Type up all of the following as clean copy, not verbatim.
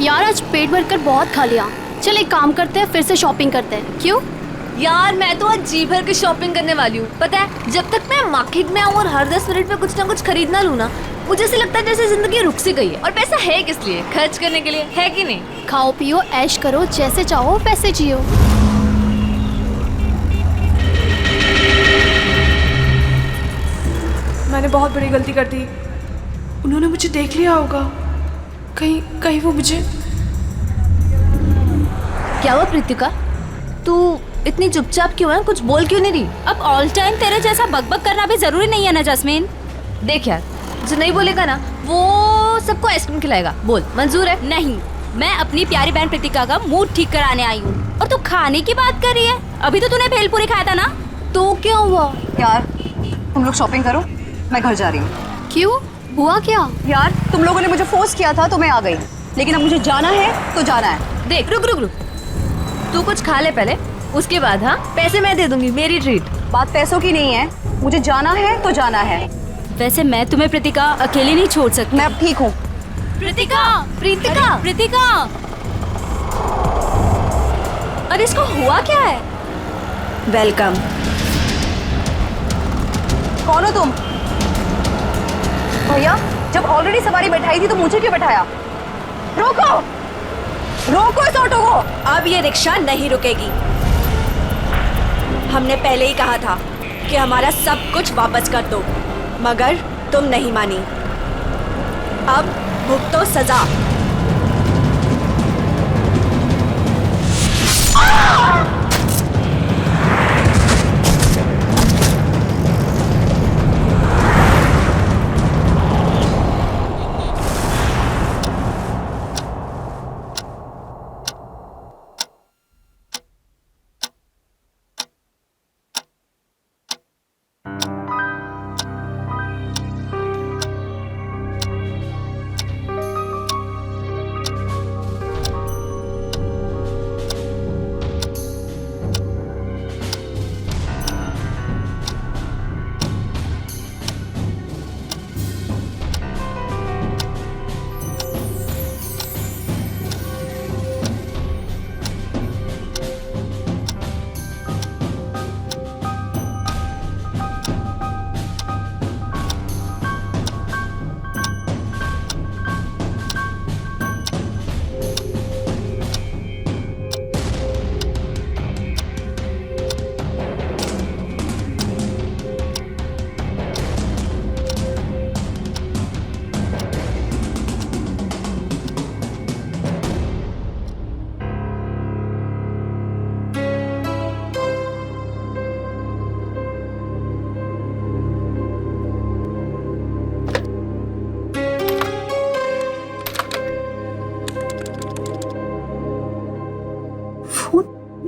यार आज पेट भर कर बहुत खा लिया। चल एक काम करते हैं, फिर से शॉपिंग करते हैं। क्यों? यार मैं तो आज जी भर के शॉपिंग करने वाली हूँ। पता है, जब तक मैं मार्केट में आऊँ और हर 10 मिनट में कुछ ना कुछ खरीदना लूँ ना, मुझे ऐसे लगता है जैसे जिंदगी रुक सी गई है। और पैसा है किस लिए? खर्च करने के लिए, है कि नहीं? खाओ पियो ऐश करो, जैसे चाहो वैसे जियो। मैंने बहुत बड़ी गलती कर दी। उन्होंने मुझे देख लिया होगा। कहीं वो मुझे। क्या हुआ प्रीतिका, तू इतनी चुपचाप क्यों है? कुछ बोल क्यों नहीं रही? अब ऑल टाइम तेरे जैसा बकबक करना भी जरूरी नहीं है ना जैस्मीन। देख यार, जो नहीं बोलेगा ना वो सबको आइसक्रीम खिलाएगा। बोल, मंजूर है? नहीं, मैं अपनी प्यारी बहन प्रीतिका का मूड ठीक कराने आई हूँ और तू खाने की बात कर रही है। अभी तो तूने भेलपूरी खाया था ना। तो क्या हुआ? यार तुम लोग शॉपिंग करो, मैं घर जा रही हूँ। क्यों, हुआ क्या? यार तुम लोगों ने मुझे फोर्स किया था तो मैं आ गई, लेकिन अब मुझे जाना है तो जाना है। देख, रुक रुक रुक, तू कुछ खा ले पहले, उसके बाद हाँ पैसे मैं दे दूंगी, मेरी ट्रीट। बात पैसों की नहीं है, मुझे जाना है तो जाना है। वैसे मैं तुम्हें प्रीतिका अकेले नहीं छोड़ सकती। मैं अब ठीक हूँ। प्रीतिका, प्रीतिका, प्रीतिका, अरे इसको हुआ क्या है? वेलकम। कौन हो तुम? भैया, जब ऑलरेडी सवारी बैठाई थी तो मुझे क्यों बैठाया? रोको, रोको इस ऑटो को। अब ये रिक्शा नहीं रुकेगी। हमने पहले ही कहा था कि हमारा सब कुछ वापस कर दो, मगर तुम नहीं मानी। अब भुगतो सजा।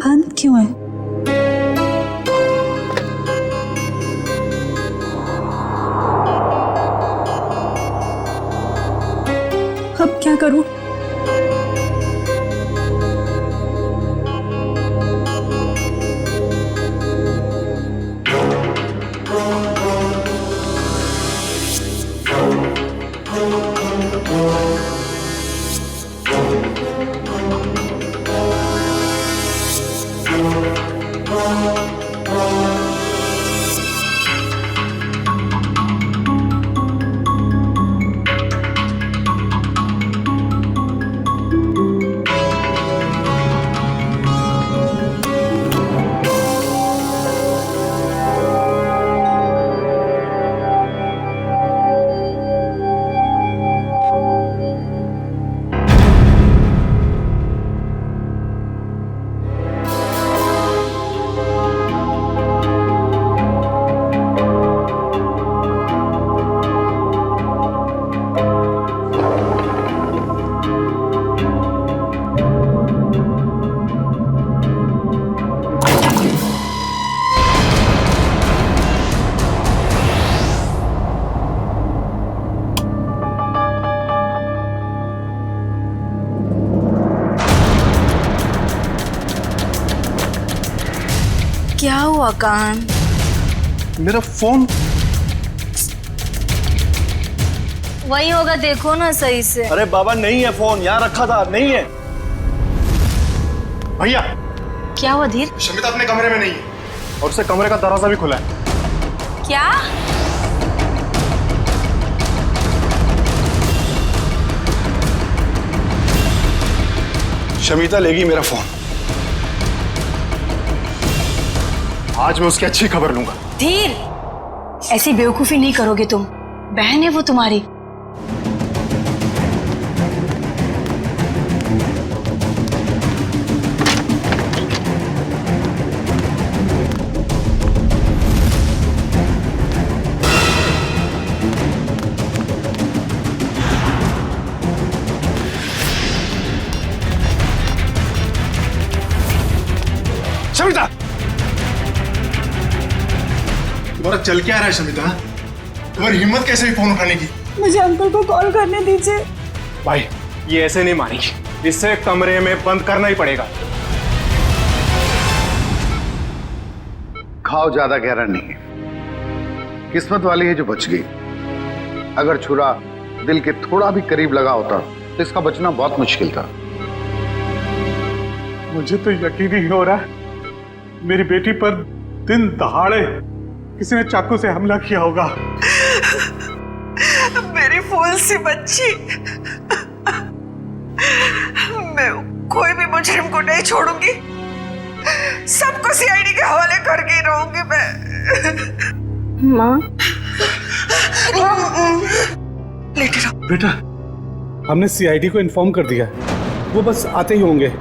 बंद क्यों है? अब क्या करूं? क्या हुआ कान? मेरा फोन वही होगा, देखो ना सही से। अरे बाबा नहीं है फोन, यहाँ रखा था, नहीं है। भैया क्या हुआ धीर? शमिता अपने कमरे में नहीं है और उससे कमरे का दरवाजा भी खुला है। क्या? शमिता लेगी मेरा फोन। आज मैं उसकी अच्छी खबर लूंगा। धीर, ऐसी बेवकूफी नहीं करोगे तुम। बहन है वो तुम्हारी। शमिता, तुम्हारा चल क्या रहा है शमिता? तुम्हारी हिम्मत कैसे हुई फोन उठाने की? मुझे अंकल को कॉल करने दीजिए। भाई ये ऐसे नहीं मानेगी, इससे कमरे में बंद करना ही पड़ेगा। घाव ज्यादा गहरा नहीं है, किस्मत वाली है जो बच गई। अगर छुरा दिल के थोड़ा भी करीब लगा होता तो इसका बचना बहुत मुश्किल था। मुझे तो यकीन ही हो रहा है मेरी बेटी पर दिन दहाड़े किसी ने चाकू से हमला किया होगा। मेरी फूल सी बच्ची, मैं कोई भी मुजरिम को नहीं छोड़ूंगी। सबको सीआईडी के हवाले करके रहूंगी मैं। माँ, लेटे रहो। बेटा, हमने सीआईडी को इन्फॉर्म कर दिया, वो बस आते ही होंगे।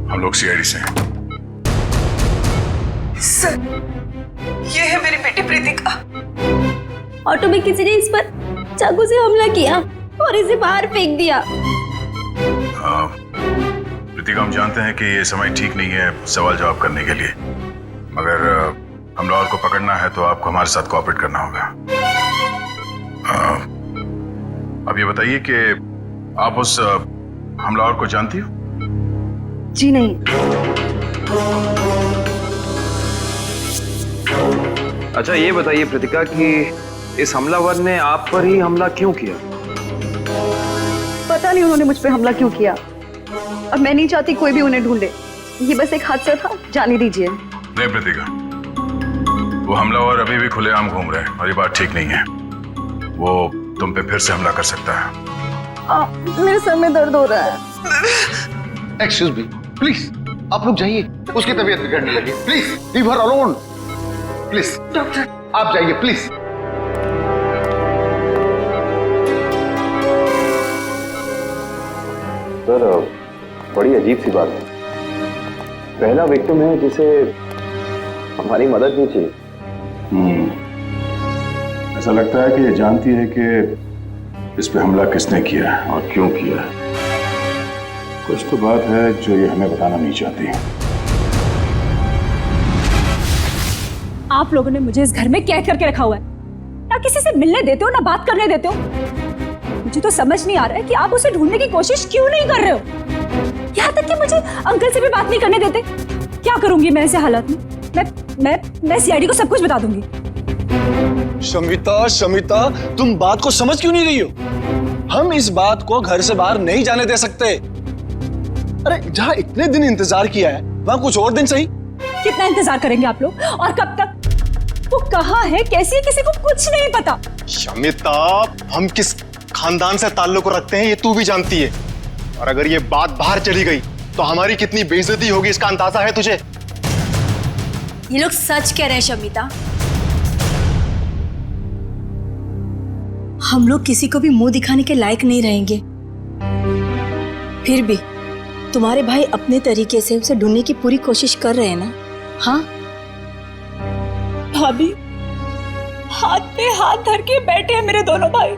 हम लोग सीआईडी से हैं। सर, ये है मेरी बेटी प्रीतिका। ऑटो में किसी ने इस पर चाकू से हमला किया और इसे बाहर फेंक दिया। प्रीतिका, हम जानते हैं कि ये समय ठीक नहीं है सवाल जवाब करने के लिए, मगर हमलावर को पकड़ना है तो आपको हमारे साथ कोऑपरेट करना होगा। अब ये बताइए कि आप उस हमलावर को जानती हो? जी नहीं। अच्छा ये बताइए प्रीतिका कि इस हमलावर ने आप पर ही हमला क्यों किया? पता नहीं उन्होंने मुझ पे हमला क्यों किया, और मैं नहीं चाहती कोई भी उन्हें ढूंढे। ये बस एक हादसा था, जाने दीजिए। नहीं प्रीतिका, वो हमलावर अभी भी खुलेआम घूम रहे हैं और ये बात ठीक नहीं है। वो तुम पे फिर से हमला कर सकता है। मेरे सर में दर्द हो रहा है। एक्सक्यूज मी, प्लीज आप लोग जाइए, उसकी तबीयत बिगड़ने लगी। Please leave her alone. Please doctor, आप जाइए प्लीज। सर, बड़ी अजीब सी बात है। पहला विक्टिम है जिसे हमारी मदद नहीं चाहिए। ऐसा लगता है कि ये जानती है कि इस पे हमला किसने किया है और क्यों किया है। कुछ तो बात है जो ये हमें बताना नहीं चाहती। आप लोगों ने मुझे इस घर में कैद करके रखा हुआ है। ना किसी से मिलने देते हो, ना बात करने देते हो। मुझे तो समझ नहीं आ रहा है कि आप उसे ढूंढने की कोशिश क्यों नहीं कर रहे हो। यहाँ तक कि मुझे अंकल से भी बात नहीं करने देते। क्या करूंगी मैं ऐसे हालात में? मैं सीआईडी को सब कुछ बता दूंगी। शमिता, शमिता, तुम बात को समझ क्यों नहीं रही हो? हम इस बात को घर से बाहर नहीं जाने दे सकते। अरे जहाँ इतने दिन इंतजार किया है वहाँ कुछ और दिन सही। कितना इंतजार करेंगे आप लोग, और कब तक? वो कहाँ है, कैसी है, किसी को कुछ नहीं पता। शमिता, हम किस खानदान से ताल्लुक रखते हैं ये तू भी जानती है, और अगर ये बात बाहर चली गई तो हमारी कितनी बेइज्जती होगी इसका अंदाजा है तुझे। ये लोग सच कह रहे हैं शमिता। हम लोग किसी को भी मुंह दिखाने के लायक नहीं रहेंगे। फिर भी तुम्हारे भाई अपने तरीके से उसे ढूंढने की पूरी कोशिश कर रहे हैं ना? हाँ भाभी, हाथ पे हाथ धर के बैठे हैं मेरे दोनों भाई,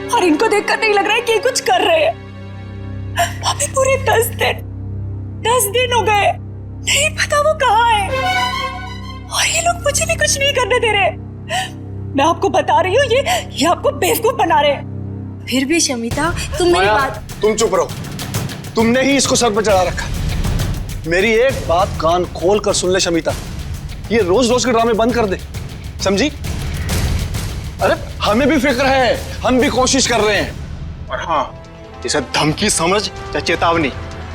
और इनको देखकर नहीं लग रहा है कि ये कुछ कर रहे हैं। भाभी, पूरे 10 दिन हो गए, नहीं पता वो कहाँ है, और ये लोग मुझे भी कुछ नहीं करने दे रहे। मैं आपको बता रही हूँ, ये आपको बेवकूफ बना रहे हैं। फिर भी शमिता, तुम मेरी बात। तुम चुप रहो। तुमने ही इसको सर पर चढ़ा रखा। मेरी एक बात कान खोल कर सुन ले शमिता, ये रोज रोज के ड्रामे बंद कर दे, समझी? अरे हमें भी फिक्र है, हम भी कोशिश कर रहे हैं। और हाँ, इसे धमकी समझ या चेतावनी,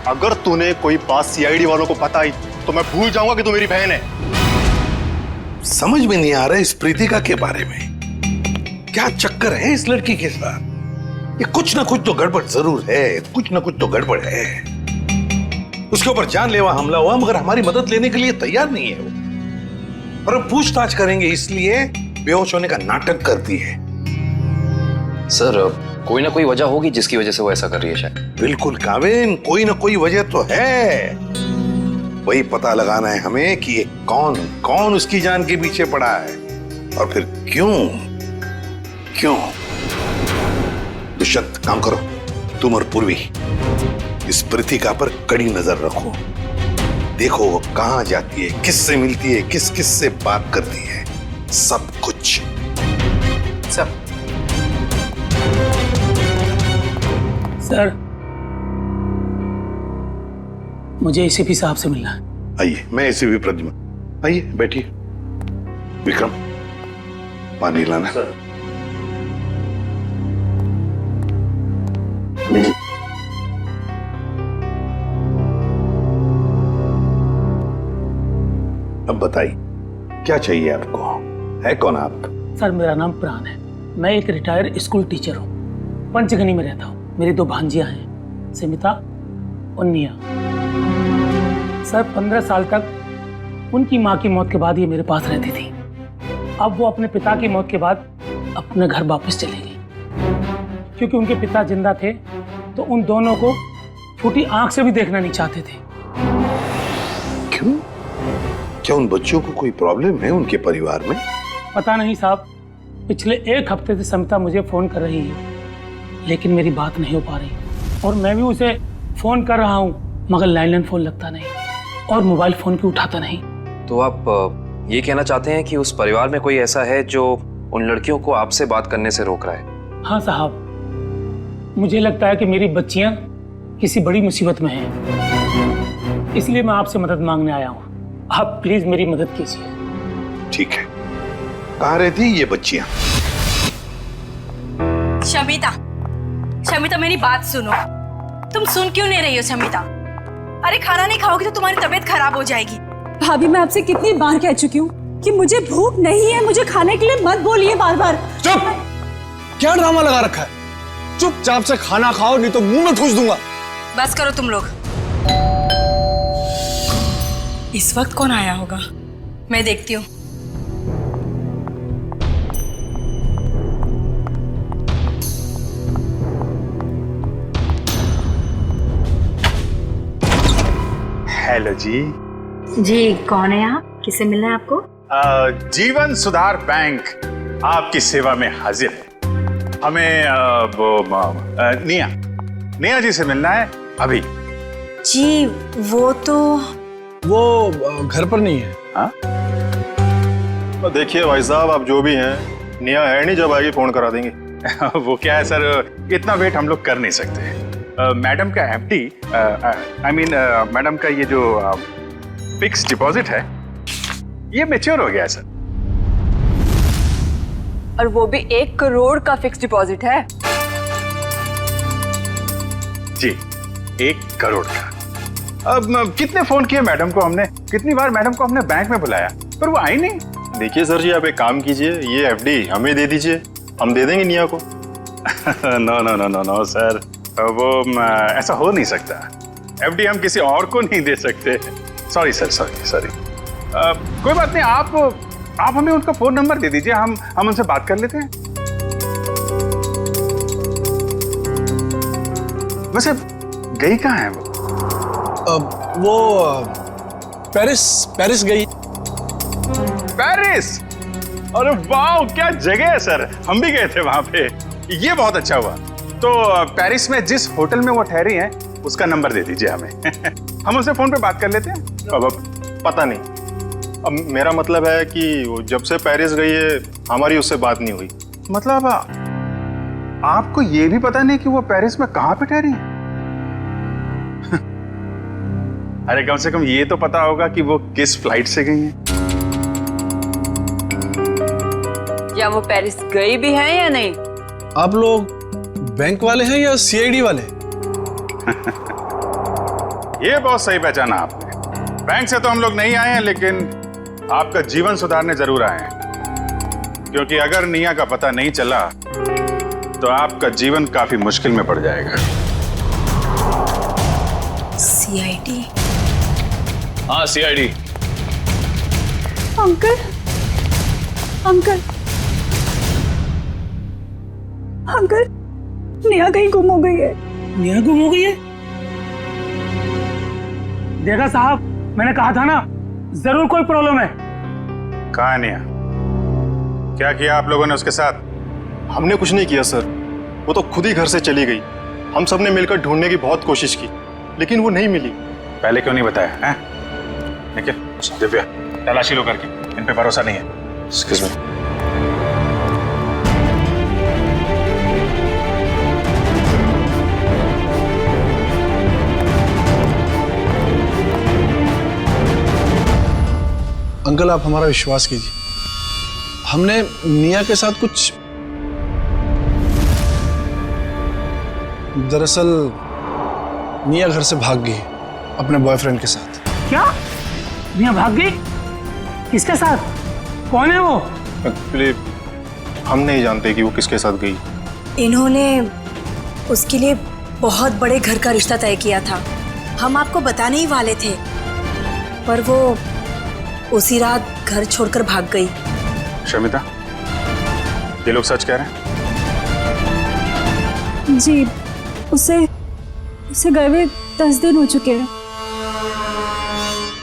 अगर तूने कोई बात सीआईडी वालों को बताई तो मैं भूल जाऊंगा कि तू मेरी बहन है। समझ में नहीं आ रहा इस प्रीतिका के बारे में, क्या चक्कर है इस लड़की के साथ? ये कुछ ना कुछ तो गड़बड़ जरूर है, कुछ ना कुछ तो गड़बड़ है। उसके ऊपर जानलेवा हमला हुआ मगर हमारी मदद लेने के लिए तैयार नहीं है वो, और हम पूछताछ करेंगे इसलिए बेहोश होने का नाटक करती है। सर कोई ना कोई वजह होगी जिसकी वजह से वो ऐसा कर रही है शायद। बिल्कुल काविन, कोई ना कोई वजह तो है, वही पता लगाना है हमें कि ये कौन कौन उसकी जान के पीछे पड़ा है और फिर क्यों क्यों। दुष्यंत काम करो, तुम और पूर्वी इस प्रीतिका पर कड़ी नजर रखो, देखो वो कहां जाती है, किससे मिलती है, किस किस से बात करती है, सब कुछ। सब सर, मुझे एसीपी साहब से मिलना है। आइए, मैं एसीपी प्रद्युम्न, आइए बैठिए। विक्रम, पानी लाना। सर। अब बताइए क्या चाहिए आपको, है कौन आप? सर मेरा नाम प्राण है, मैं एक रिटायर्ड स्कूल टीचर हूँ, पंचगनी में रहता हूँ। मेरी 2 भांजियां हैं, समिता और निया। सर 15 साल तक उनकी माँ की मौत के बाद ये मेरे पास रहती थी। अब वो अपने पिता की मौत के बाद अपने घर वापस चले गई, क्योंकि उनके पिता जिंदा थे तो उन दोनों को फूटी आंख से भी देखना नहीं चाहते थे। क्यों? क्या उन बच्चों को कोई प्रॉब्लम है उनके परिवार में? पता नहीं साहब, पिछले 1 हफ्ते से समिता मुझे फोन कर रही है, लेकिन मेरी बात नहीं हो पा रही, और मैं भी उसे फोन कर रहा हूँ मगर लैंडलाइन फोन लगता नहीं और मोबाइल फोन भी उठाता नहीं। तो आप ये कहना चाहते हैं कि उस परिवार में कोई ऐसा है जो उन लड़कियों को आपसे बात करने से रोक रहा है? हाँ साहब, मुझे लगता है कि मेरी बच्चियां किसी बड़ी मुसीबत में हैं, इसलिए मैं आपसे मदद मांगने आया हूँ। आप प्लीज मेरी मदद कीजिए। ठीक है, कहाँ रहती ये बच्चियां? शमिता, शमिता मेरी बात सुनो। तुम सुन क्यों नहीं रही हो शमिता? अरे खाना नहीं खाओगी तो तुम्हारी तबीयत खराब हो जाएगी। भाभी मैं आपसे कितनी बार कह चुकी हूँ कि मुझे भूख नहीं है, मुझे खाने के लिए मत बोलिए बार बार। चुप! क्या ड्रामा लगा रखा है? चुपचाप से खाना खाओ नहीं तो मुंह में ठूस दूंगा। बस करो तुम लोग। इस वक्त कौन आया होगा, मैं देखती हूँ। हेलो जी। जी कौन है आप, किससे मिलना है आपको? जीवन सुधार बैंक आपकी सेवा में हाजिर है। हमें निया जी से मिलना है अभी। जी वो घर पर नहीं है। हाँ? तो देखिए भाई साहब, आप जो भी हैं, निया है नहीं, जब आएगी फोन करा देंगे। वो क्या है सर, इतना वेट हम लोग कर नहीं सकते। मैडम का एफडी, आई मीन मैडम का ये जो फिक्स डिपॉजिट है ये मैच्योर हो गया है सर। और वो भी 1 करोड़ का फिक्स डिपॉजिट है। जी 1 करोड़ का। अब कितने फोन किए मैडम को हमने, कितनी बार मैडम को हमने बैंक में बुलाया पर वो आई नहीं। देखिए सर जी, आप एक काम कीजिए, ये एफडी हमें दे दीजिए, हम दे देंगे निया को। No no no no no sir, वो ऐसा हो नहीं सकता। एफडी हम किसी और को नहीं दे सकते। Sorry sir, sorry. कोई बात नहीं, आप हमें उनका फोन नंबर दे दीजिए, हम उनसे बात कर लेते हैं। वैसे गई कहाँ है वो पेरिस गई। पेरिस? अरे वाह, क्या जगह है सर, हम भी गए थे वहां पे। ये बहुत अच्छा हुआ। तो पेरिस में जिस होटल में वो ठहरी हैं उसका नंबर दे दीजिए हमें। हम उनसे फोन पे बात कर लेते हैं। अब पता नहीं, अब मेरा मतलब है कि वो जब से पेरिस गई है हमारी उससे बात नहीं हुई। मतलब आपको ये भी पता नहीं कि वो पेरिस में कहाँ पे ठहरी है? अरे कम से कम ये तो पता होगा कि वो किस फ्लाइट से गई हैं। या वो पेरिस गई भी है या नहीं? आप लोग बैंक वाले हैं या सीआईडी वाले? ये बहुत सही पहचाना आपने। बैंक से तो हम लोग नहीं आए हैं, लेकिन आपका जीवन सुधारने जरूर आए हैं। क्योंकि अगर निया का पता नहीं चला तो आपका जीवन काफी मुश्किल में पड़ जाएगा। सीआईडी? हाँ सीआईडी। अंकल, अंकल, अंकल, निया कहीं गुम हो गई है। निया गुम हो गई है? देखा साहब, मैंने कहा था ना, जरूर कोई प्रॉब्लम है। कहाँ है निया? क्या किया आप लोगों ने उसके साथ? हमने कुछ नहीं किया सर, वो तो खुद ही घर से चली गई। हम सब ने मिलकर ढूंढने की बहुत कोशिश की, लेकिन वो नहीं मिली। पहले क्यों नहीं बताया? हैं? निखिल, दिव्या, तलाशी लो करके, इन पे भरोसा नहीं है। Excuse me. अंकल आप हमारा विश्वास कीजिए, हमने निया के साथ कुछ, दरअसल निया घर से भाग गई अपने बॉयफ्रेंड के साथ। क्या? निया भाग गई? किसके साथ? कौन है वो? एक्चुअली हम नहीं जानते कि वो किसके साथ गई। इन्होंने उसके लिए बहुत बड़े घर का रिश्ता तय किया था। हम आपको बताने ही वाले थे, पर वो उसी रात घर छोड़कर भाग गई। शमिता, ये लोग सच कह रहे हैं? जी, उसे गए हुए 10 दिन हो चुके हैं।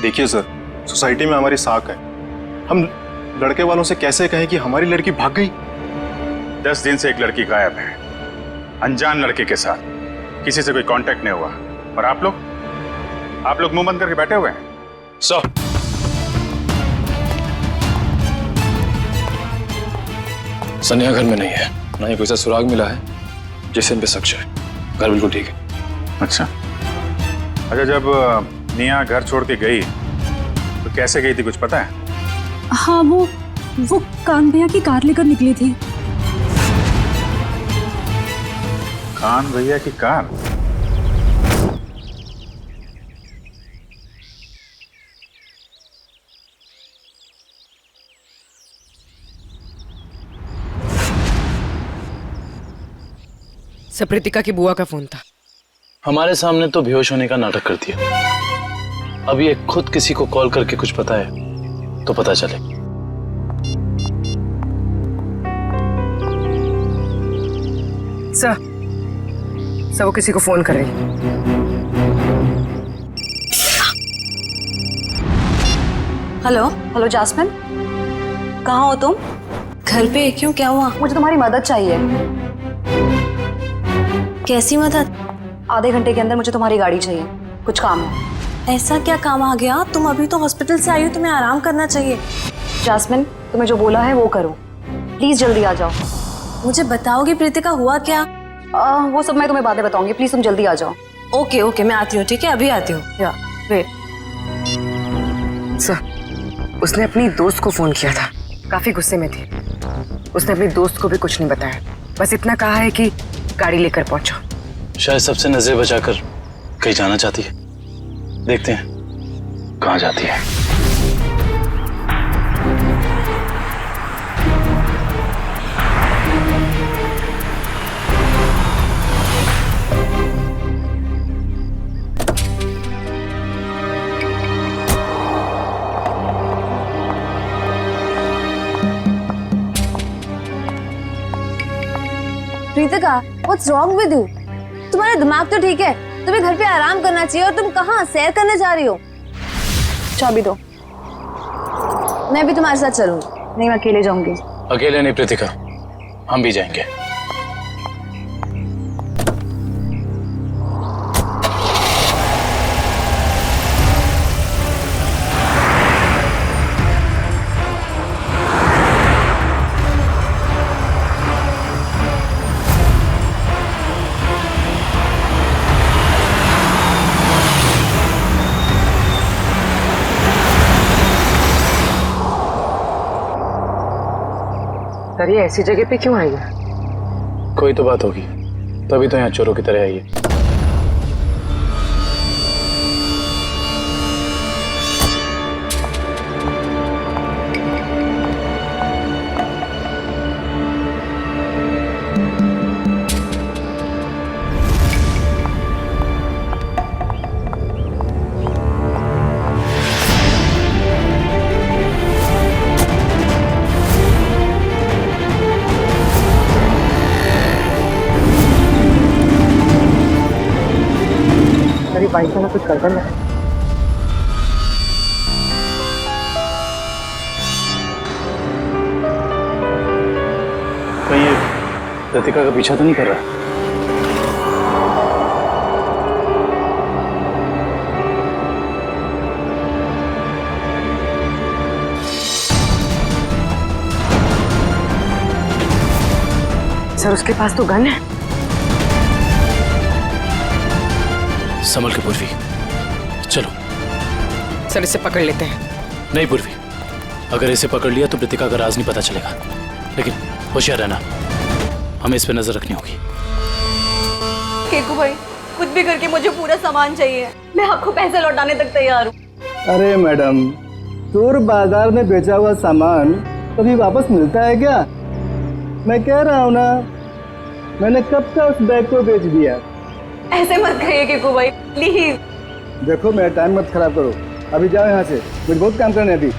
देखिए सर, सोसाइटी में हमारी साख है, हम लड़के वालों से कैसे कहें कि हमारी लड़की भाग गई? 10 दिन से एक लड़की गायब है, अनजान लड़के के साथ, किसी से कोई कांटेक्ट नहीं हुआ। और आप लोग मुंह बंद करके बैठे हुए हैं। सर, सनिया घर में नहीं है, ना ही कोई सा सुराग मिला है जिससे इन पे शक है। घर बिल्कुल ठीक है। अच्छा, जब निया घर छोड़ के गई तो कैसे गई थी, कुछ पता है? हाँ, वो कान भैया की कार लेकर निकली थी। खान भैया की कार? सप्रीतिका की बुआ का फोन था। हमारे सामने तो बेहोश होने का नाटक कर दिया। अब ये खुद किसी को कॉल करके कुछ पता है तो पता चले। सर, वो किसी को फोन कर रही है। हेलो जास्मिन, कहाँ हो तुम? घर पे? क्यों, क्या हुआ? मुझे तुम्हारी मदद चाहिए। कैसी मदद? आधे घंटे के अंदर मुझे तुम्हारी गाड़ी चाहिए, कुछ काम है। ऐसा क्या काम आ गया? तुम अभी तो हॉस्पिटल से आई हो, तुम्हें आराम करना चाहिए। जास्मिन, तुम्हें जो बोला है वो करो, प्लीज जल्दी आ जाओ। मुझे बताओगी प्रीतिका हुआ क्या? वो सब मैं तुम्हें बातें बताऊंगी, प्लीज तुम जल्दी आ जाओ। ओके, मैं आती हूँ, ठीक है, अभी आती हूँ। या वेट। सर, उसने अपनी दोस्त को फोन किया था, काफी गुस्से में थी। उसने अपनी दोस्त को भी कुछ नहीं बताया, बस इतना कहा है कि गाड़ी लेकर पहुंचो। शायद सबसे नजरें बचाकर कहीं जाना चाहती है। देखते हैं कहाँ जाती है। Preetika, what's wrong with you? तुम्हारा दिमाग तो ठीक है, तुम्हें घर पे आराम करना चाहिए और तुम कहाँ सैर करने जा रही हो? चाबी दो, मैं भी तुम्हारे साथ चलूंगी। नहीं, मैं अकेले जाऊंगी। अकेले नहीं प्रीतिका, हम भी जाएंगे। पर ये ऐसी जगह पे क्यों आई है? कोई तो बात होगी, तभी तो यहाँ चोरों की तरह आई है। भाई साहब कुछ कर है। कहीं ये लतिका का पीछा तो नहीं कर रहा? सर उसके पास तो गन है। संभल के पूर्वी, चलो। सर इसे पकड़ लेते हैं। नहीं पूर्वी, अगर इसे पकड़ लिया तो प्रतिका का राज नहीं पता चलेगा, लेकिन होशियार रहना, हमें इस पे नजर रखनी होगी। केकू भाई, कुछ भी करके मुझे पूरा सामान चाहिए, मैं आपको पैसे लौटाने तक तैयार हूँ। अरे मैडम, चोर बाजार में बेचा हुआ सामान कभी वापस मिलता है क्या? मैं कह रहा हूँ ना, मैंने कब का उस बैग को बेच दिया। ऐसे मत कहिए केकू भाई, प्लीज। देखो मेरा टाइम मत खराब करो, अभी जाओ यहाँ से, मुझे बहुत काम करना है अभी।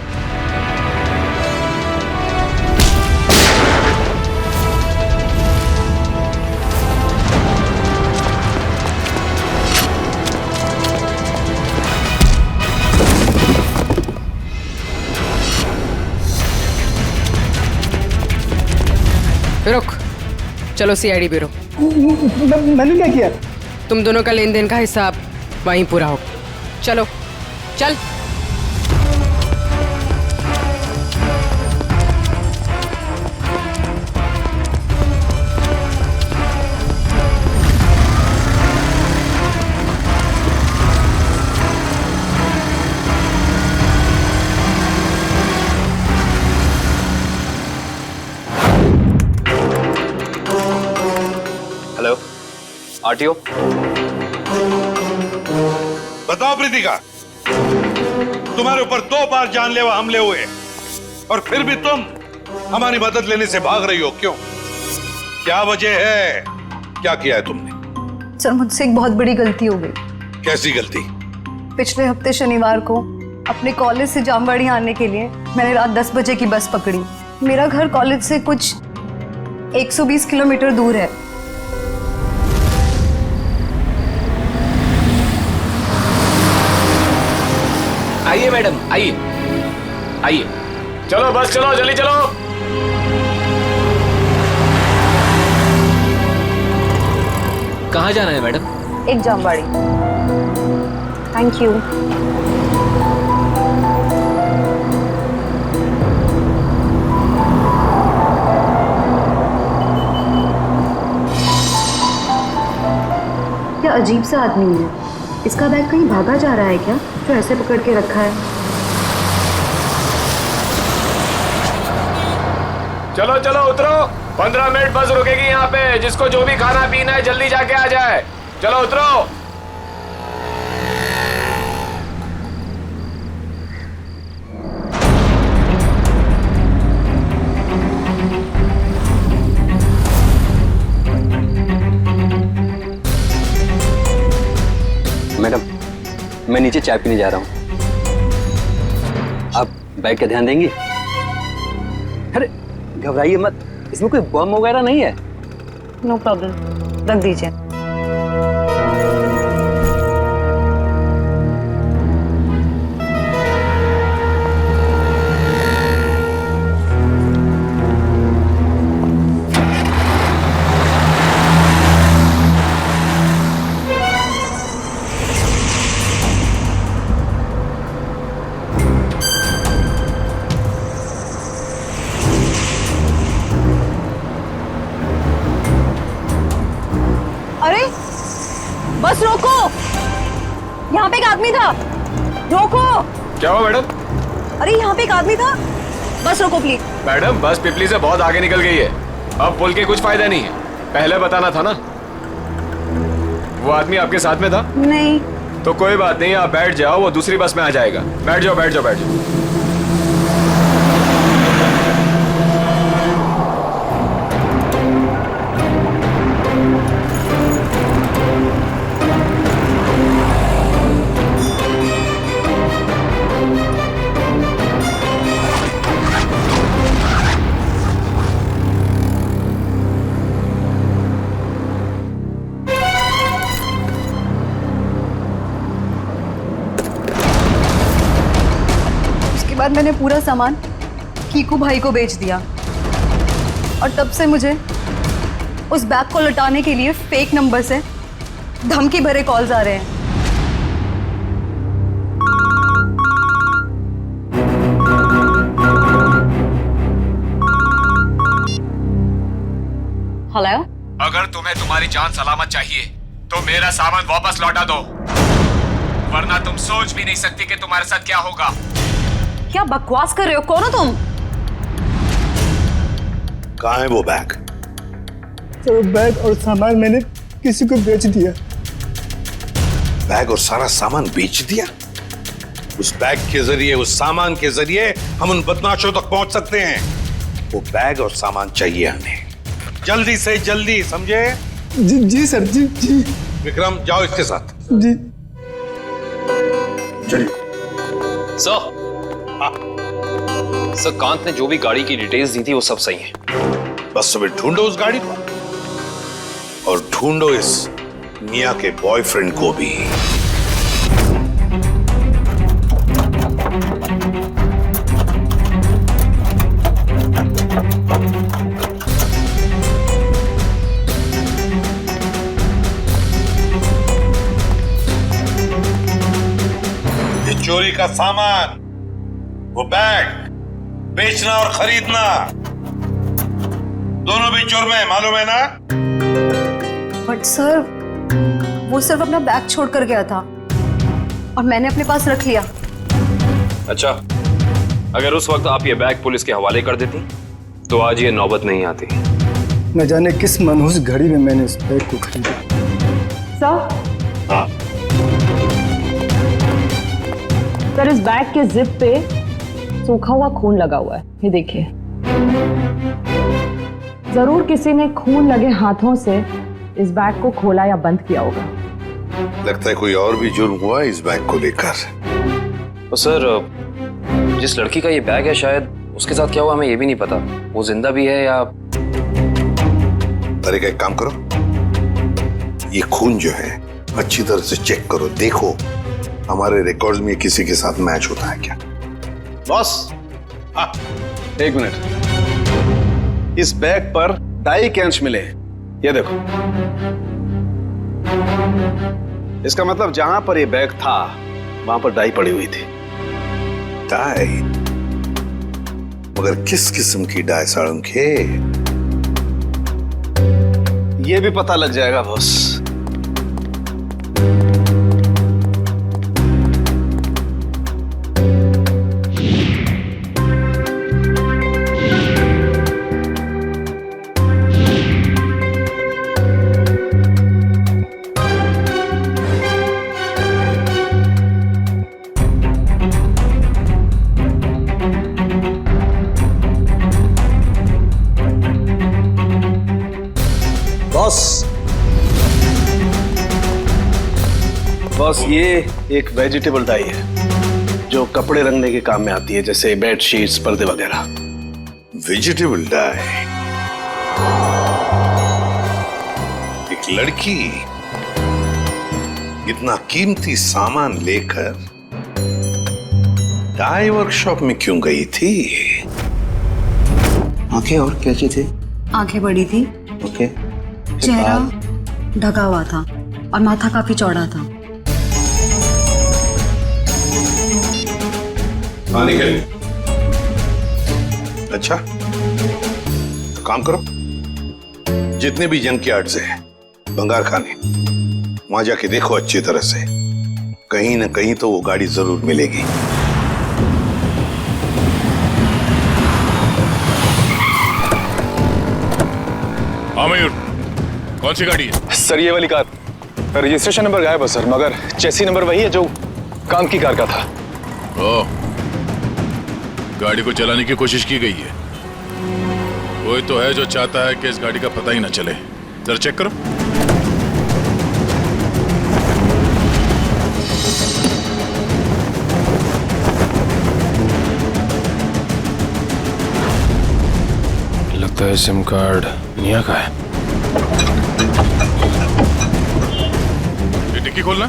रुक, चलो सीआईडी ब्यूरो। मैंने क्या किया? तुम दोनों का लेन देन का हिसाब वहीं पूरा हो। चलो चल। Hello, RTO. बताओ प्रीतिका, तुम्हारे ऊपर 2 बार जानलेवा हमले हुए और फिर भी तुम हमारी मदद लेने से भाग रही हो, क्यों? क्या वजह है? क्या किया है तुमने? सर मुझसे एक बहुत बड़ी गलती हो गई। कैसी गलती? पिछले हफ्ते शनिवार को अपने कॉलेज से जामवाड़ी आने के लिए मैंने रात 10 बजे की बस पकड़ी। मेरा घर कॉलेज से कुछ 120 किलोमीटर दूर है। आइए मैडम, आइए आइए। चलो बस चलो, जल्दी चलो। कहाँ जाना है मैडम? एक जामवाड़ी। Thank you. क्या अजीब सा आदमी है। इसका बैग कहीं भागा जा रहा है क्या, जो ऐसे पकड़ के रखा है? चलो चलो उतरो, 15 मिनट बस रुकेगी यहाँ पे। जिसको जो भी खाना पीना है जल्दी जाके आ जाए। चलो उतरो। मैडम, मैं नीचे चाय पीने जा रहा हूँ, आप बैग का ध्यान देंगी? अरे घबराइए मत, इसमें कोई बम वगैरह नहीं है। नो प्रॉब्लम, रख दीजिए। बस रोको, यहाँ पे एक आदमी था, रोको। क्या हुआ मैडम? अरे यहाँ पे एक आदमी था, बस रोको प्लीज। मैडम बस पिपली से बहुत आगे निकल गई है, अब बोल के कुछ फायदा नहीं है, पहले बताना था ना। वो आदमी आपके साथ में था? नहीं। तो कोई बात नहीं, आप बैठ जाओ, वो दूसरी बस में आ जाएगा। बैठ जाओ बैठ जाओ बैठ जाओ। उसके बाद मैंने पूरा सामान कीकू भाई को बेच दिया और तब से मुझे उस बैग को लौटाने के लिए फेक नंबर से धमकी भरे कॉल्स आ रहे हैं। हेलो, अगर तुम्हें तुम्हारी जान सलामत चाहिए तो मेरा सामान वापस लौटा दो, वरना तुम सोच भी नहीं सकती कि तुम्हारे साथ क्या होगा। क्या बकवास कर रहे हो? कौन हो तुम? कहाँ है वो बैग? तो बैग और सामान मैंने किसी को बेच दिया। बैग और सारा सामान बेच दिया? उस बैग के जरिए, उस सामान के जरिए हम उन बदमाशों तक पहुंच सकते हैं। वो बैग और सामान चाहिए हमें, जल्दी से जल्दी, समझे? जी सर, जी। विक्रम जाओ इसके साथ। जी चलिए। सर कांत ने जो भी गाड़ी की डिटेल्स दी थी वो सब सही है। बस सुबह ढूंढो उस गाड़ी को और ढूंढो इस मिया के बॉयफ्रेंड को भी। ये चोरी का सामान, वो बैग बेचना और खरीदना दोनों भी जुर्म है, मालूम है ना? बट सर, वो सिर्फ अपना बैग छोड़ कर गया था और मैंने अपने पास रख लिया। अच्छा, अगर उस वक्त आप ये बैग पुलिस के हवाले कर देती तो आज ये नौबत नहीं आती। न जाने किस मनहूस घड़ी में मैंने इस बैग को खरीदा। सर, इस बैग के जिप पे सूखा हुआ खून लगा हुआ है, ये देखिए। जरूर किसी ने खून लगे हाथों से इस बैग को खोला या बंद किया होगा। लगता है कोई और भी जुर्म हुआ इस बैग को लेकर। तो सर, जिस लड़की का ये बैग है शायद उसके साथ क्या हुआ हमें ये भी नहीं पता। वो जिंदा भी है या... अरे एक काम करो, ये खून जो है अच्छी तरह से चेक करो, देखो हमारे रिकॉर्ड्स में किसी के साथ मैच होता है क्या। बॉस, हाँ, एक मिनट। इस बैग पर डाई के अंश मिले, ये देखो। इसका मतलब जहां पर ये बैग था वहां पर डाई पड़ी हुई थी। डाई? मगर किस किस्म की डाई साळुंखे? ये भी पता लग जाएगा बॉस। बॉस, ये एक वेजिटेबल डाई है जो कपड़े रंगने के काम में आती है, जैसे बेड शीट्स, पर्दे वगैरह। Vegetable die? एक लड़की इतना कीमती सामान लेकर डाई वर्कशॉप में क्यों गई थी? आंखें और क्या चीज? आंखें बड़ी थी, ओके। चेहरा ढका हुआ था और माथा काफी चौड़ा था। अच्छा, तो काम करो, जितने भी जंक यार्ड्स है, बंगार खाने, वहां जाके देखो अच्छी तरह से, कहीं ना कहीं तो वो गाड़ी जरूर मिलेगी। हाँ मयूर, कौन सी गाड़ी है? सर ये वाली कार, रजिस्ट्रेशन नंबर गायब है सर, मगर चेसी नंबर वही है जो काम की कार का था। ओह, गाड़ी को चलाने की कोशिश की गई है। कोई तो है जो चाहता है कि इस गाड़ी का पता ही ना चले। जरा चेक करो। लगता है सिम कार्ड निया का है। ये डिक्की खोलना।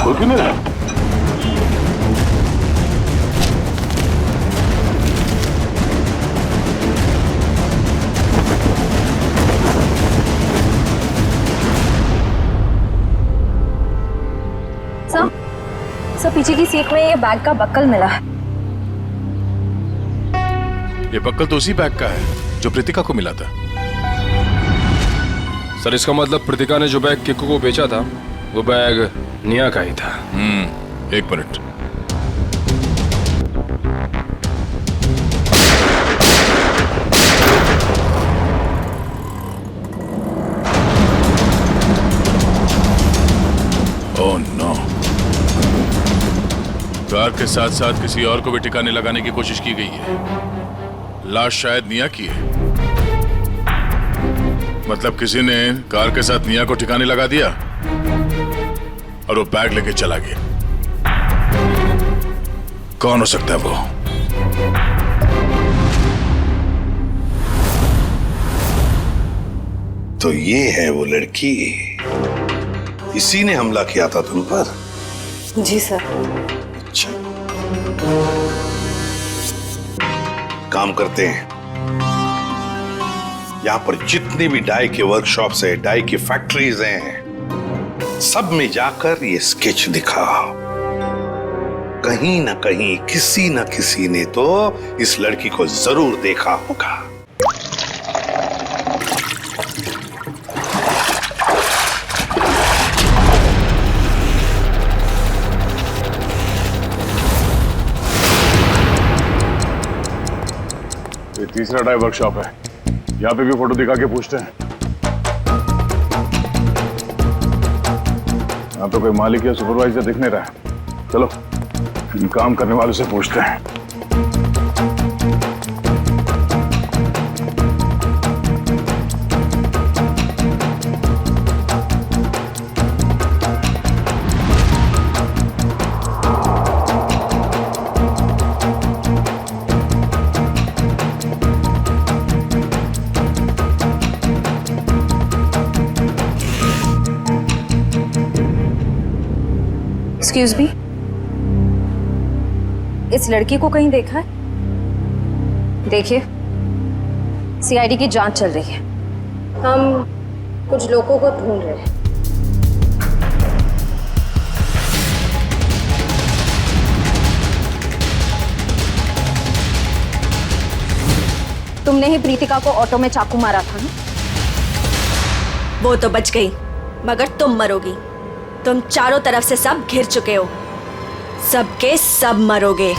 खोल क्यों नहीं रहा? सर पीछे की सीट में ये बैग का बक्कल मिला है। ये बक्कल तो उसी बैग का है जो प्रीतिका को मिला था। सर इसका मतलब प्रीतिका ने जो बैग किक्कू को बेचा था वो बैग निया का ही था। एक मिनट। ओह नो, कार के साथ साथ किसी और को भी ठिकाने लगाने की कोशिश की गई है। लाश शायद निया की है। मतलब किसी ने कार के साथ निया को ठिकाने लगा दिया और वो बैग लेके चला गया। कौन हो सकता है वो? तो ये है वो लड़की, इसी ने हमला किया था तुम पर? जी सर। अच्छा, काम करते हैं। यहां पर जितनी भी डाई के वर्कशॉप्स है, डाई की फैक्ट्रीज हैं, सब में जाकर ये स्केच दिखाओ। कहीं ना कहीं किसी ना किसी ने तो इस लड़की को जरूर देखा होगा। ये तीसरा डाई वर्कशॉप है, यहाँ पे भी फोटो दिखा के पूछते हैं। यहाँ तो कोई मालिक या सुपरवाइजर दिख नहीं रहा है। चलो इन काम करने वालों से पूछते हैं। एक्सक्यूज मी, इस लड़की को कहीं देखा है? देखिए, सीआईडी की जांच चल रही है। हम कुछ लोगों को ढूंढ रहे हैं। तुमने ही प्रीतिका को ऑटो में चाकू मारा था ना? वो तो बच गई, मगर तुम मरोगी। तुम चारों तरफ से सब घिर चुके हो, सबके सब मरोगे।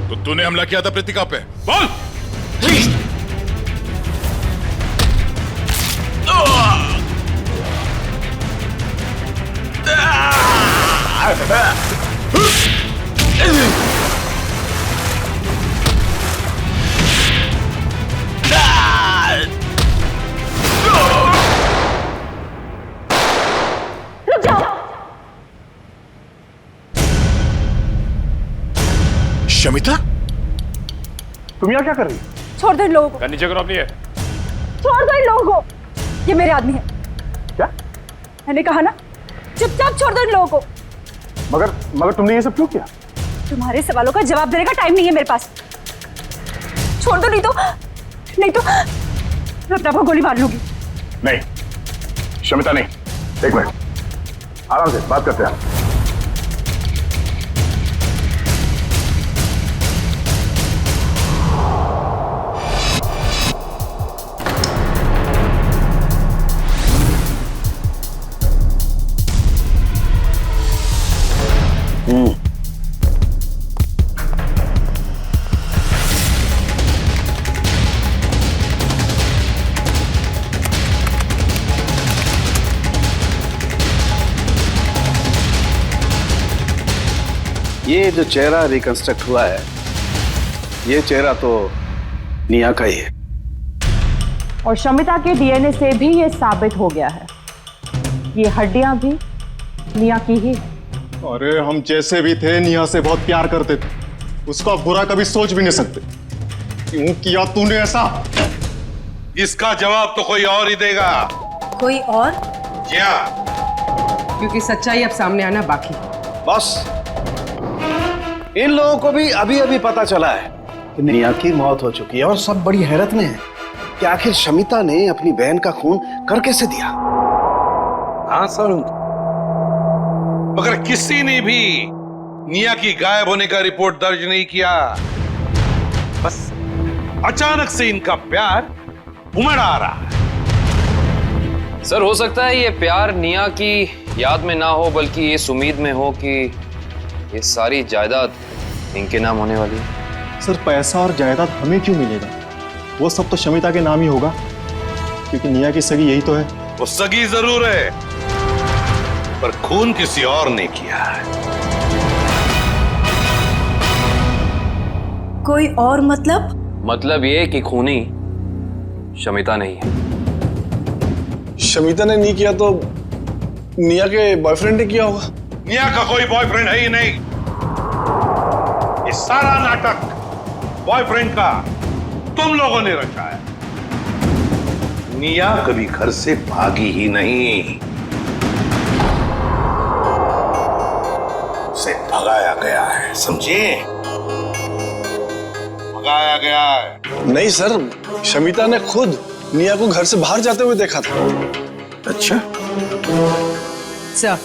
तो तूने हमला किया था प्रीतिका पे, बोल। शमिता, तुम यहाँ क्या कर रही हो? छोड़ दो इन लोगों को, नीचे करो अपनी है। छोड़ दो इन लोगों को, ये मेरे आदमी है। क्या? मैंने कहा ना, चुपचाप छोड़ दो इन लोगों को। मगर तुमने ये सब क्यों किया? तुम्हारे सवालों का जवाब देने का टाइम नहीं है मेरे पास। छोड़ दो, नहीं तो मैं अपने आप को गोली मार लूंगी। नहीं शमिता, नहीं, एक मिनट, आराम से बात करते हैं। ये जो चेहरा रिकंस्ट्रक्ट हुआ है, ये चेहरा तो निया का ही है। और शमिता के डीएनए से भी ये साबित हो गया है, ये हड्डियां भी निया की ही। अरे हम जैसे भी थे निया से बहुत प्यार करते थे, उसका बुरा कभी सोच भी नहीं सकते। क्यों किया तूने ऐसा? इसका जवाब तो कोई और ही देगा। कोई और? क्या? क्योंकि सच्चाई अब सामने आना बाकी। बस इन लोगों को भी अभी अभी पता चला है कि निया की मौत हो चुकी है, और सब बड़ी हैरत में है कि आखिर शमिता ने अपनी बहन का खून कर कैसे दिया। हाँ सर, मगर किसी ने भी निया की गायब होने का रिपोर्ट दर्ज नहीं किया। बस अचानक से इनका प्यार उमड़ आ रहा है। सर हो सकता है ये प्यार निया की याद में ना हो, बल्कि इस उम्मीद में हो कि ये सारी जायदाद इनके नाम होने वाली है। सर पैसा और जायदाद हमें क्यों मिलेगा? वो सब तो शमिता के नाम ही होगा, क्योंकि निया की सगी यही तो है। वो सगी जरूर है, पर खून किसी और ने किया है। कोई और मतलब? मतलब ये कि खूनी शमिता नहीं है। शमिता ने नहीं किया तो निया के बॉयफ्रेंड ने किया होगा। निया का कोई बॉयफ्रेंड है ही नहीं। ये सारा नाटक बॉयफ्रेंड का तुम लोगों ने रचा है। निया कभी घर से भागी ही नहीं, उसे भगाया गया है, समझे? भगाया गया है। नहीं सर, शमिता ने खुद निया को घर से बाहर जाते हुए देखा था। अच्छा सर,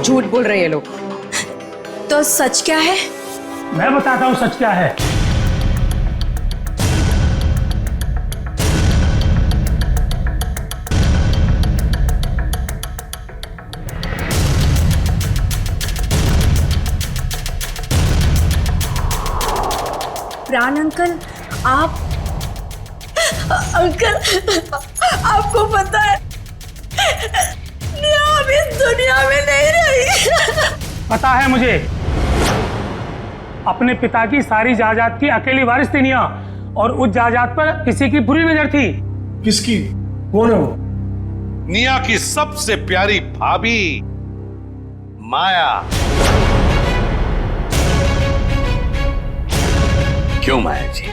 झूठ बोल रहे हैं ये लोग। तो सच क्या है? मैं बताता हूं सच क्या है। प्राण अंकल, आप अंकल, आपको पता है निया अब इस दुनिया में नहीं रही। पता है मुझे, अपने पिता की सारी जायदाद की अकेली वारिस थी निया, और उस जायदाद पर किसी की बुरी नजर थी। किसकी? कौन है वो? निया की सबसे प्यारी भाभी माया। क्यों माया जी,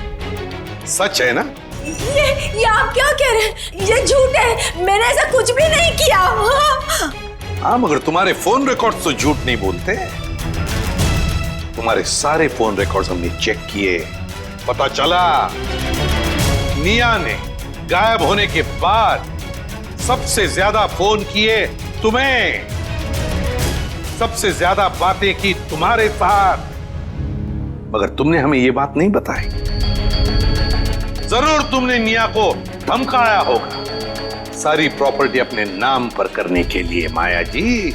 सच है ना? ये आप क्या कह रहे हैं? ये झूठ है, मैंने ऐसा कुछ भी नहीं किया। हाँ, मगर तुम्हारे फोन रिकॉर्ड्स तो झूठ नहीं बोलते। तुम्हारे सारे फोन रिकॉर्ड्स हमने चेक किए, पता चला निया ने गायब होने के बाद सबसे ज्यादा फोन किए तुम्हें, सबसे ज्यादा बातें की तुम्हारे साथ, मगर तुमने हमें ये बात नहीं बताई। जरूर तुमने निया को धमकाया होगा सारी प्रॉपर्टी अपने नाम पर करने के लिए। माया जी,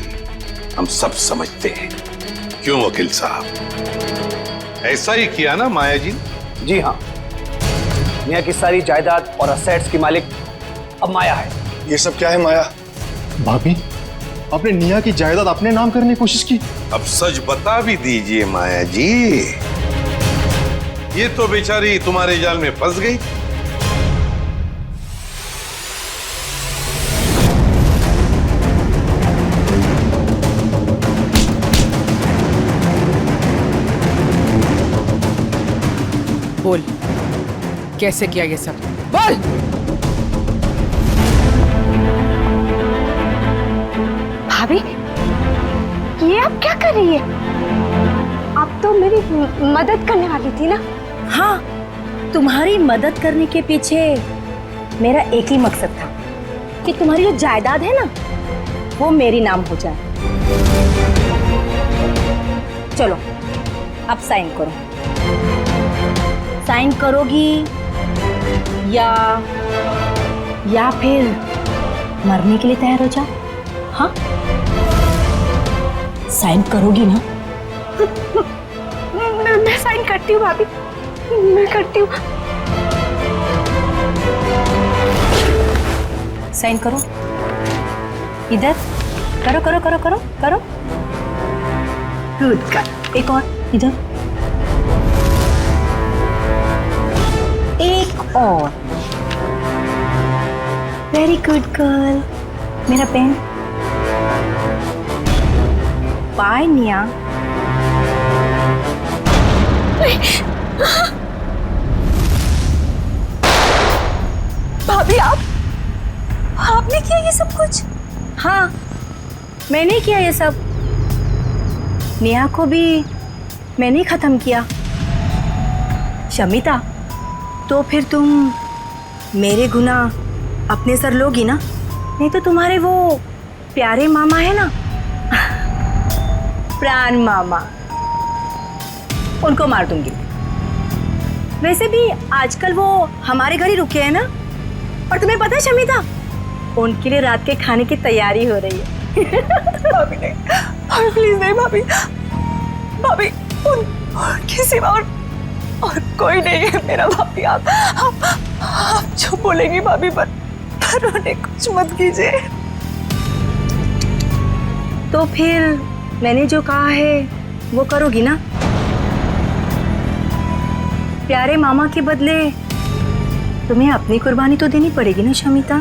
हम सब समझते हैं। क्यों वकील साहब, ऐसा ही किया ना माया जी? जी हाँ, निया की सारी जायदाद और असेट्स की मालिक अब माया है। ये सब क्या है माया? भाभी, आपने निया की जायदाद अपने नाम करने की कोशिश की। अब सच बता भी दीजिए माया जी, ये तो बेचारी तुम्हारे जाल में फंस गई। बोल, कैसे किया ये सब? बोल। भाभी, ये आप क्या कर रही है? आप तो मेरी मदद करने वाली थी ना? हाँ, तुम्हारी मदद करने के पीछे मेरा एक ही मकसद था कि तुम्हारी जो जायदाद है ना, वो मेरी नाम हो जाए। चलो, अब साइन करो। साइन करोगी या फिर मरने के लिए तैयार हो जाओ? हाँ, साइन करोगी ना? मैं साइन करती हूँ भाभी, मैं करती हूँ। साइन करो, इधर करो करो करो करो करो। गुड गर्ल, एक और इधर, एक और। Very good girl. मेरा पेन। बाय निया। भाभी, आपने किया ये सब कुछ? हाँ, मैंने किया ये सब। नेहा को भी मैंने खत्म किया। शमिता, तो फिर तुम मेरे गुनाह अपने सर लोगी ना? नहीं तो तुम्हारे वो प्यारे मामा है ना, प्राण मामा, उनको मार दूंगी। वैसे भी आजकल वो हमारे घर ही रुके हैं ना। और तुम्हें पता है शमिता, उनके लिए रात के खाने की तैयारी हो रही है। भाभी नहीं, भाभी प्लीज नहीं भाभी, भाभी उनके सिवा और कोई नहीं है मेरा। भाभी आप जो बोलेंगी भाभी, पर उन्हें कुछ मत कीजिए। तो फिर मैंने जो कहा है वो करोगी ना? प्यारे मामा के बदले तुम्हें अपनी कुर्बानी तो देनी पड़ेगी ना शमिता।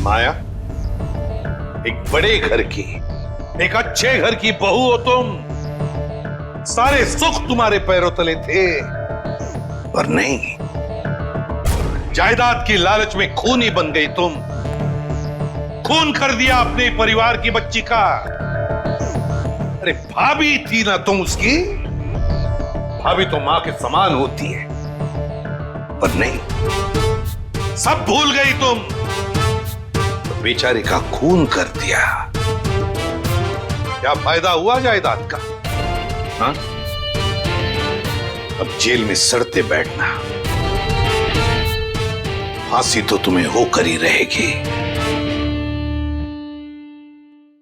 माया, एक बड़े घर की, एक अच्छे घर की बहू हो तुम। सारे सुख तुम्हारे पैरों तले थे, पर नहीं, जायदाद की लालच में खूनी बन गई तुम। खून कर दिया अपने परिवार की बच्ची का। अरे भाभी थी ना तुम उसकी? भाभी तो मां के समान होती है, पर नहीं, सब भूल गई तुम। तो बेचारे का खून कर दिया। क्या फायदा हुआ जायदाद का? हाँ? अब जेल में सड़ते बैठना, फांसी तो तुम्हें होकर ही रहेगी।